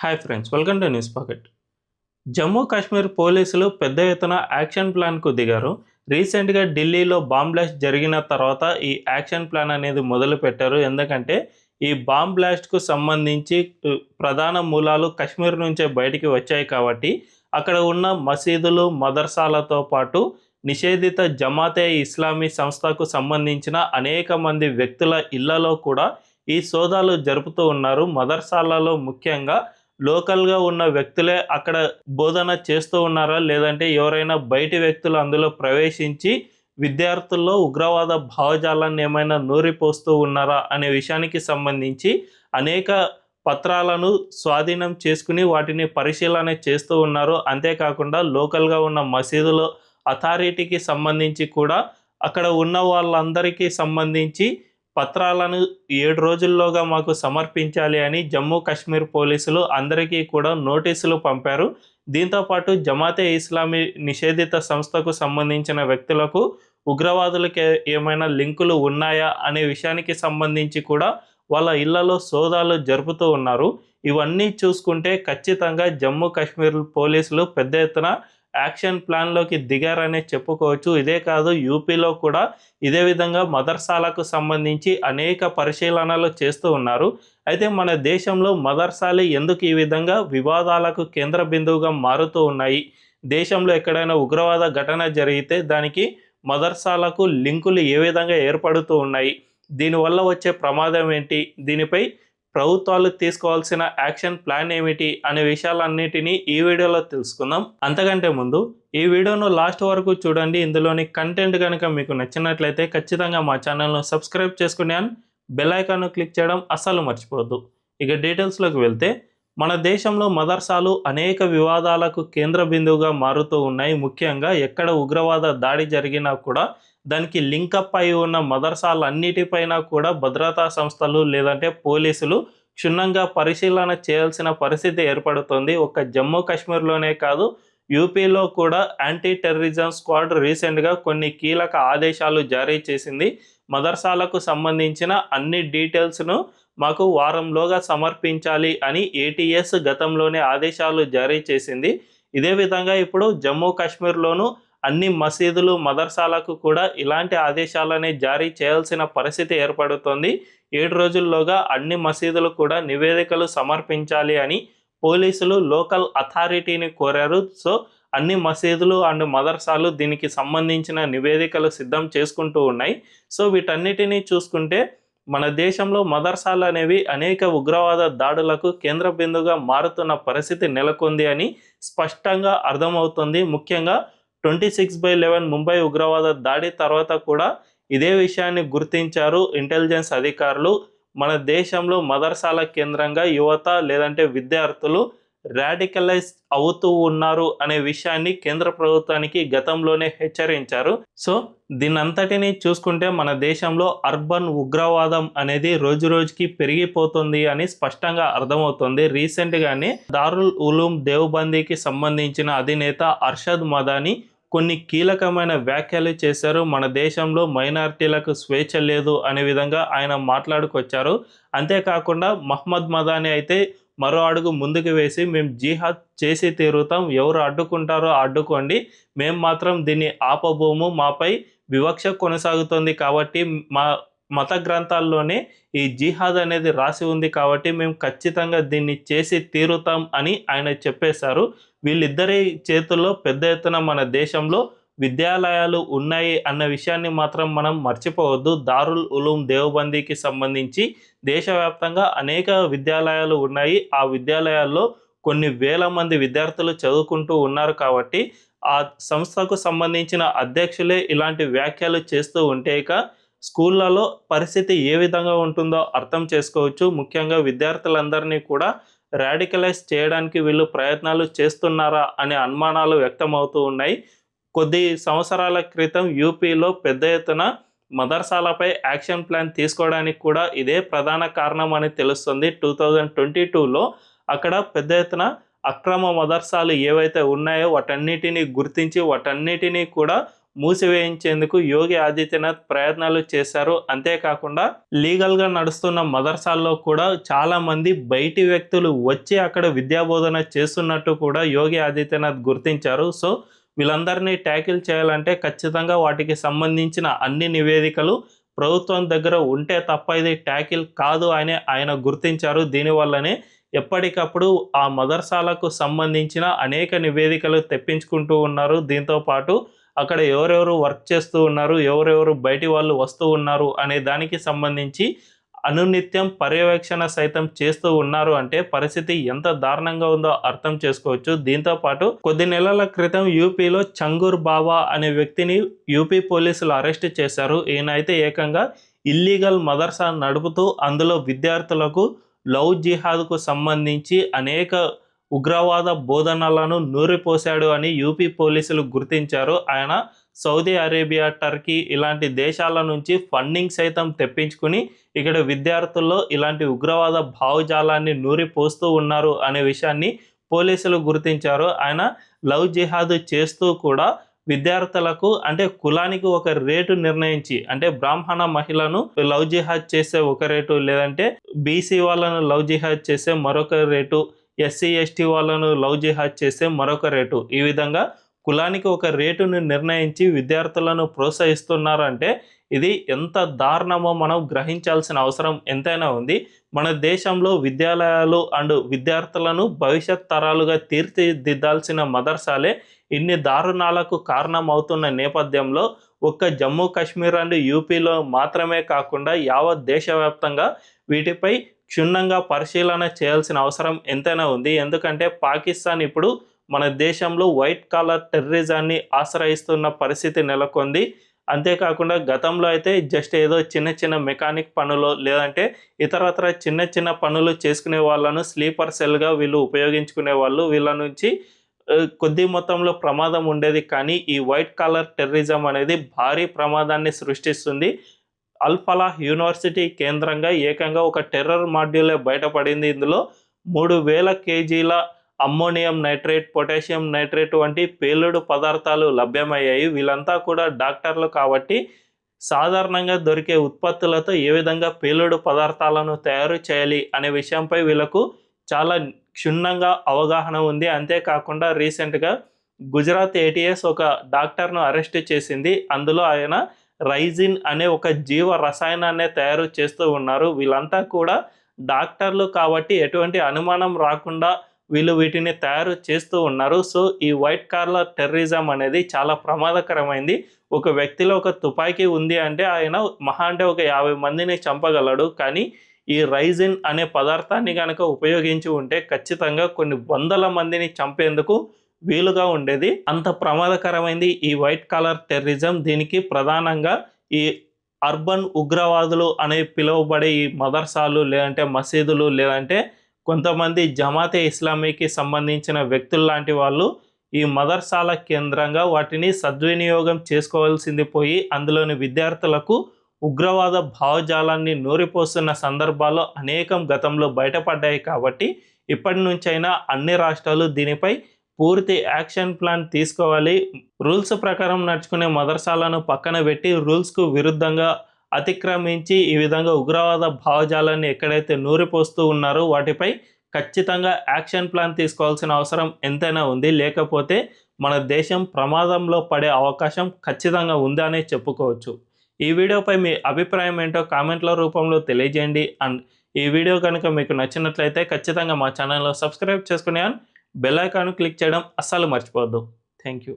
Hi friends, welcome to news pocket. Jammu Kashmir పోలీసులు పెద్ద ఎత్తున యాక్షన్ ప్లాన్కు దిగారు. రీసెంట్గా ఢిల్లీలో బాంబ్ బ్లాస్ట్ జరిగిన తర్వాత ఈ యాక్షన్ ప్లాన్ అనేది మొదలుపెట్టారు. ఎందుకంటే ఈ బాంబ్ బ్లాస్ట్కు సంబంధించి ప్రధాన మూలాలు కశ్మీర్ నుంచే బయటికి వచ్చాయి కాబట్టి అక్కడ ఉన్న మసీదులు, మదర్సాలతో పాటు నిషేధిత జమాతే ఇస్లామీ సంస్థకు సంబంధించిన అనేక మంది వ్యక్తుల ఇళ్లలో కూడా ఈ సోదాలు జరుపుతూ ఉన్నారు. మదర్సాలలో ముఖ్యంగా లోకల్‌గా ఉన్న వ్యక్తులే అక్కడ బోధన చేస్తూ ఉన్నారా? లేదంటే ఎవరైనా బయటి వ్యక్తులు అందులో ప్రవేశించి విద్యార్థుల్లో ఉగ్రవాద భావజాలాన్ని ఏమైనా నూరిపోస్తూ ఉన్నారా? అనే విషయానికి సంబంధించి అనేక పత్రాలను స్వాధీనం చేసుకుని వాటిని పరిశీలన చేస్తూ ఉన్నారు. అంతేకాకుండా లోకల్‌గా ఉన్న మసీదులో అథారిటీకి సంబంధించి కూడా అక్కడ ఉన్న వాళ్ళందరికీ సంబంధించి పత్రాలను 7 రోజుల్లోగా మాకు సమర్పించాలి అని జమ్మూ కాశ్మీర్ పోలీసులు అందరికీ కూడా నోటీసులు పంపారు. దీంతోపాటు జమాతే ఇస్లామీ నిషేధిత సంస్థకు సంబంధించిన వ్యక్తులకు ఉగ్రవాదులకి ఏమైనా లింకులు ఉన్నాయా అనే విషయానికి సంబంధించి కూడా వాళ్ళ ఇళ్లలో సోదాలు జరుపుతూ ఉన్నారు. ఇవన్నీ చూసుకుంటే ఖచ్చితంగా జమ్మూ కాశ్మీర్ పోలీసులు పెద్ద ఎత్తున యాక్షన్ ప్లాన్లోకి దిగారనే చెప్పుకోవచ్చు. ఇదే కాదు, యూపీలో కూడా ఇదే విధంగా మదర్సాలకు సంబంధించి అనేక పరిశీలనలు చేస్తూ ఉన్నారు. అయితే మన దేశంలో మదర్సాలు ఎందుకు ఈ విధంగా వివాదాలకు కేంద్ర బిందువుగా మారుతూ ఉన్నాయి? దేశంలో ఎక్కడైనా ఉగ్రవాద ఘటన జరిగితే దానికి మదర్సాలకు లింకులు ఏ విధంగా ఏర్పడుతూ ఉన్నాయి? దీనివల్ల వచ్చే ప్రమాదం ఏంటి? దీనిపై ప్రభుత్వాలు తీసుకోవాల్సిన యాక్షన్ ప్లాన్ ఏమిటి అనే విషయాలన్నిటినీ ఈ వీడియోలో తెలుసుకుందాం. అంతకంటే ముందు ఈ వీడియోను లాస్ట్ వరకు చూడండి. ఇందులోని కంటెంట్ కనుక మీకు నచ్చినట్లయితే ఖచ్చితంగా మా ఛానల్ను సబ్స్క్రైబ్ చేసుకుని బెల్ ఐకాన్ను క్లిక్ చేయడం అస్సలు మర్చిపోవద్దు. ఇక డీటెయిల్స్లోకి వెళ్తే, మన దేశంలో మదర్సాలు అనేక వివాదాలకు కేంద్ర బిందువుగా మారుతూ ఉన్నాయి. ముఖ్యంగా ఎక్కడ ఉగ్రవాద దాడి జరిగినా కూడా దానికి లింకప్ అయి ఉన్న మదర్సాలన్నిటిపైన కూడా భద్రతా సంస్థలు లేదంటే పోలీసులు క్షుణ్ణంగా పరిశీలన చేయాల్సిన పరిస్థితి ఏర్పడుతుంది. ఒక్క జమ్మూ కాశ్మీర్లోనే కాదు, యూపీలో కూడా యాంటీ టెర్రరిజం స్క్వాడ్ రీసెంట్గా కొన్ని కీలక ఆదేశాలు జారీ చేసింది. మదర్సాలకు సంబంధించిన అన్ని డీటెయిల్స్ను మాకు వారంలోగా సమర్పించాలి అని ఏటీఎస్ గతంలోనే ఆదేశాలు జారీ చేసింది. ఇదే విధంగా ఇప్పుడు జమ్మూ కాశ్మీర్లోనూ అన్ని మసీదులు, మదర్సాలకు కూడా ఇలాంటి ఆదేశాలనే జారీ చేయాల్సిన పరిస్థితి ఏర్పడుతోంది. 7 రోజుల్లోగా అన్ని మసీదులు కూడా నివేదికలు సమర్పించాలి అని పోలీసులు లోకల్ అథారిటీని కోరారు. సో అన్ని మసీదులు అండ్ మదర్సాలు దీనికి సంబంధించిన నివేదికలు సిద్ధం చేసుకుంటూ ఉన్నాయి. సో వీటన్నిటినీ చూసుకుంటే మన దేశంలో మదర్సాలు అనేవి అనేక ఉగ్రవాద దాడులకు కేంద్ర బిందుగా మారుతున్న పరిస్థితి నెలకొంది అని స్పష్టంగా అర్థమవుతుంది. ముఖ్యంగా 26/11 ముంబై ఉగ్రవాద దాడి తర్వాత కూడా ఇదే విషయాన్ని గుర్తించారు ఇంటెలిజెన్స్ అధికారులు. మన దేశంలో మదర్సాల కేంద్రంగా యువత లేదంటే విద్యార్థులు రాడికలైజ్ అవుతూ ఉన్నారు అనే విషయాన్ని కేంద్ర ప్రభుత్వానికి గతంలోనే హెచ్చరించారు. సో దీనంతటినీ చూసుకుంటే మన దేశంలో అర్బన్ ఉగ్రవాదం అనేది రోజు రోజుకి పెరిగిపోతుంది అని స్పష్టంగా అర్థమవుతుంది. రీసెంట్గానే దారుల్ ఉలూమ్ దేవ్బందీకి సంబంధించిన అధినేత అర్షద్ మదాని కొన్ని కీలకమైన వ్యాఖ్యలు చేశారు. మన దేశంలో మైనారిటీలకు స్వేచ్ఛ లేదు అనే విధంగా ఆయన మాట్లాడుకొచ్చారు. అంతేకాకుండా మహ్మద్ మదాని అయితే మరో అడుగు ముందుకు వేసి, మేము జిహాద్ చేసి తీరుతాం, ఎవరు అడ్డుకుంటారో అడ్డుకోండి, మేము మాత్రం దీన్ని ఆపబోము, మాపై వివక్ష కొనసాగుతుంది కాబట్టి మా మత గ్రంథాల్లోనే ఈ జిహాద్ అనేది రాసి ఉంది కాబట్టి మేము ఖచ్చితంగా దీన్ని చేసి తీరుతాం అని ఆయన చెప్పేశారు. వీళ్ళిద్దరి చేతుల్లో పెద్ద ఎత్తున మన దేశంలో విద్యాలయాలు ఉన్నాయి అన్న విషయాన్ని మాత్రం మనం మర్చిపోవద్దు. దారుల్ ఉలూమ్ దేవ్బందీకి సంబంధించి దేశవ్యాప్తంగా అనేక విద్యాలయాలు ఉన్నాయి. ఆ విద్యాలయాల్లో కొన్ని వేల మంది విద్యార్థులు చదువుకుంటూ ఉన్నారు కాబట్టి ఆ సంస్థకు సంబంధించిన అధ్యక్షులే ఇలాంటి వ్యాఖ్యలు చేస్తూ ఉంటే ఇక స్కూళ్ళలో పరిస్థితి ఏ విధంగా ఉంటుందో అర్థం చేసుకోవచ్చు. ముఖ్యంగా విద్యార్థులందరినీ కూడా రాడికలైజ్ చేయడానికి వీళ్ళు ప్రయత్నాలు చేస్తున్నారా అనే అనుమానాలు వ్యక్తమవుతూ ఉన్నాయి. కొద్ది సంవత్సరాల క్రితం యూపీలో పెద్ద ఎత్తున మదర్సాలపై యాక్షన్ ప్లాన్ తీసుకోవడానికి కూడా ఇదే ప్రధాన కారణం అని తెలుస్తుంది. 2022లో అక్కడ పెద్ద ఎత్తున అక్రమ మదర్సాలు ఏవైతే ఉన్నాయో వాటన్నిటినీ గుర్తించి వాటన్నిటినీ కూడా మూసివేయించేందుకు యోగి ఆదిత్యనాథ్ ప్రయత్నాలు చేశారు. అంతేకాకుండా లీగల్గా నడుస్తున్న మదర్సాల్లో కూడా చాలామంది బయటి వ్యక్తులు వచ్చి అక్కడ విద్యాబోధన చేస్తున్నట్టు కూడా యోగి ఆదిత్యనాథ్ గుర్తించారు. సో వీళ్ళందరినీ ట్యాకిల్ చేయాలంటే ఖచ్చితంగా వాటికి సంబంధించిన అన్ని నివేదికలు ప్రభుత్వం దగ్గర ఉంటే తప్ప ఇది ట్యాకిల్ కాదు అని ఆయన గుర్తించారు. దీనివల్లనే ఎప్పటికప్పుడు ఆ మదర్సాలకు సంబంధించిన అనేక నివేదికలు తెప్పించుకుంటూ ఉన్నారు. దీంతోపాటు అక్కడ ఎవరెవరు వర్క్ చేస్తూ ఉన్నారు, ఎవరెవరు బయటి వాళ్ళు వస్తూ ఉన్నారు అనే దానికి సంబంధించి అనునిత్యం పర్యవేక్షణ సైతం చేస్తూ ఉన్నారు. అంటే పరిస్థితి ఎంత దారుణంగా ఉందో అర్థం చేసుకోవచ్చు. దీంతోపాటు కొద్ది నెలల క్రితం యూపీలో చంగూర్ బాబా అనే వ్యక్తిని యూపీ పోలీసులు అరెస్ట్ చేశారు. ఈయన అయితే ఏకంగా ఇల్లీగల్ మదర్సా నడుపుతూ అందులో విద్యార్థులకు లవ్ జిహాద్కు సంబంధించి అనేక ఉగ్రవాద బోధనలను నూరిపోశాడు అని యూపీ పోలీసులు గుర్తించారు. ఆయన సౌదీ అరేబియా, టర్కీ ఇలాంటి దేశాల నుంచి ఫండింగ్ సైతం తెప్పించుకుని ఇక్కడ విద్యార్థుల్లో ఇలాంటి ఉగ్రవాద భావజాలాన్ని నూరిపోస్తూ ఉన్నారు అనే విషయాన్ని పోలీసులు గుర్తించారు. ఆయన లవ్ జిహాద్ చేస్తూ కూడా విద్యార్థులకు అంటే కులానికి ఒక రేటు నిర్ణయించి, అంటే బ్రాహ్మణ మహిళను లవ్ జిహాద్ చేసే ఒక రేటు, లేదంటే బీసీ వాళ్ళను లవ్ జిహాద్ చేసే మరొక రేటు, ఎస్సీ ఎస్టీ వాళ్ళను లవ్ జిహాద్ చేసే మరొక రేటు, ఈ విధంగా కులానికి ఒక రేటును నిర్ణయించి విద్యార్థులను ప్రోత్సహిస్తున్నారంటే ఇది ఎంత దారుణమో మనం గ్రహించాల్సిన అవసరం ఎంతైనా ఉంది. మన దేశంలో విద్యాలయాలు అండ్ విద్యార్థులను భవిష్యత్ తరాలుగా తీర్చిదిద్దాల్సిన మదర్సాలే ఇన్ని దారుణాలకు కారణం అవుతున్న నేపథ్యంలో ఒక్క జమ్మూ కాశ్మీర్ అండ్ యూపీలో మాత్రమే కాకుండా యావత్ దేశవ్యాప్తంగా వీటిపై క్షుణ్ణంగా పరిశీలన చేయాల్సిన అవసరం ఎంతైనా ఉంది. ఎందుకంటే పాకిస్తాన్ ఇప్పుడు మన దేశంలో వైట్ కాలర్ టెర్రరిజాన్ని ఆశ్రయిస్తున్న పరిస్థితి నెలకొంది. అంతేకాకుండా గతంలో అయితే జస్ట్ ఏదో చిన్న చిన్న మెకానిక్ పనులు లేదంటే ఇతరత్ర చిన్న చిన్న పనులు చేసుకునే వాళ్ళను స్లీపర్ సెల్గా వీళ్ళు ఉపయోగించుకునే వాళ్ళు, వీళ్ళ నుంచి కొద్ది మొత్తంలో ప్రమాదం ఉండేది. కానీ ఈ వైట్ కాలర్ టెర్రరిజం అనేది భారీ ప్రమాదాన్ని సృష్టిస్తుంది. అల్-ఫలాహ్ యూనివర్సిటీ కేంద్రంగా ఏకంగా ఒక టెర్రర్ మాడ్యూలే బయటపడింది. ఇందులో 3000 కేజీల అమ్మోనియం నైట్రేట్, పొటాషియం నైట్రేట్ వంటి పేలుడు పదార్థాలు లభ్యమయ్యాయి. వీళ్ళంతా కూడా డాక్టర్లు కాబట్టి సాధారణంగా దొరికే ఉత్పత్తులతో ఏ విధంగా పేలుడు పదార్థాలను తయారు చేయాలి అనే విషయంపై వీళ్ళకు చాలా క్షుణ్ణంగా అవగాహన ఉంది. అంతేకాకుండా రీసెంట్గా గుజరాత్ ఏటీఎస్ ఒక డాక్టర్ను అరెస్ట్ చేసింది. అందులో ఆయన రైజిన్ అనే ఒక జీవ రసాయనాన్ని తయారు చేస్తూ ఉన్నారు. వీళ్ళంతా కూడా డాక్టర్లు కాబట్టి ఎటువంటి అనుమానం రాకుండా వీళ్ళు వీటిని తయారు చేస్తూ ఉన్నారు. సో ఈ వైట్ కాలర్ టెర్రరిజం అనేది చాలా ప్రమాదకరమైంది. ఒక వ్యక్తిలో ఒక తుపాకీ ఉంది అంటే ఆయన మహా అంటే ఒక 50 మందిని చంపగలడు. కానీ ఈ రైజిన్ అనే పదార్థాన్ని కనుక ఉపయోగించి ఉంటే ఖచ్చితంగా కొన్ని వందల మందిని చంపేందుకు వీలుగా ఉండేది. అంత ప్రమాదకరమైంది ఈ వైట్ కాలర్ టెర్రరిజం. దీనికి ప్రధానంగా ఈ అర్బన్ ఉగ్రవాదులు అనే పిలువబడే ఈ మదర్సాలు, లేదంటే మసీదులు, లేదంటే కొంతమంది జమాతే ఇస్లామీకి సంబంధించిన వ్యక్తులు లాంటి వాళ్ళు ఈ మదర్సాల కేంద్రంగా వాటిని సద్వినియోగం చేసుకోవాల్సింది పోయి అందులోని విద్యార్థులకు ఉగ్రవాద భావజాలాన్ని నూరిపోస్తున్న సందర్భాలు అనేకం గతంలో బయటపడ్డాయి. కాబట్టి ఇప్పటి నుంచైనా అన్ని రాష్ట్రాలు దీనిపై పూర్తి యాక్షన్ ప్లాన్ తీసుకోవాలి. రూల్స్ ప్రకారం నడుచుకునే మదర్సాలను పక్కన పెట్టి రూల్స్కు విరుద్ధంగా అతిక్రమించి ఈ విధంగా ఉగ్రవాద భావజాలాన్ని ఎక్కడైతే నూరిపోస్తూ ఉన్నారో వాటిపై ఖచ్చితంగా యాక్షన్ ప్లాన్ తీసుకోవాల్సిన అవసరం ఎంతైనా ఉంది. లేకపోతే మన దేశం ప్రమాదంలో పడే అవకాశం ఖచ్చితంగా ఉందనే చెప్పుకోవచ్చు. ఈ వీడియోపై మీ అభిప్రాయం ఏంటో కామెంట్ల రూపంలో తెలియజేయండి. అండ్ ఈ వీడియో కనుక మీకు నచ్చినట్లయితే ఖచ్చితంగా మా ఛానల్లో సబ్స్క్రైబ్ చేసుకుని బెల్ ఐకాన్ క్లిక్ చేయడం అస్సలు మర్చిపోవద్దు. Thank you.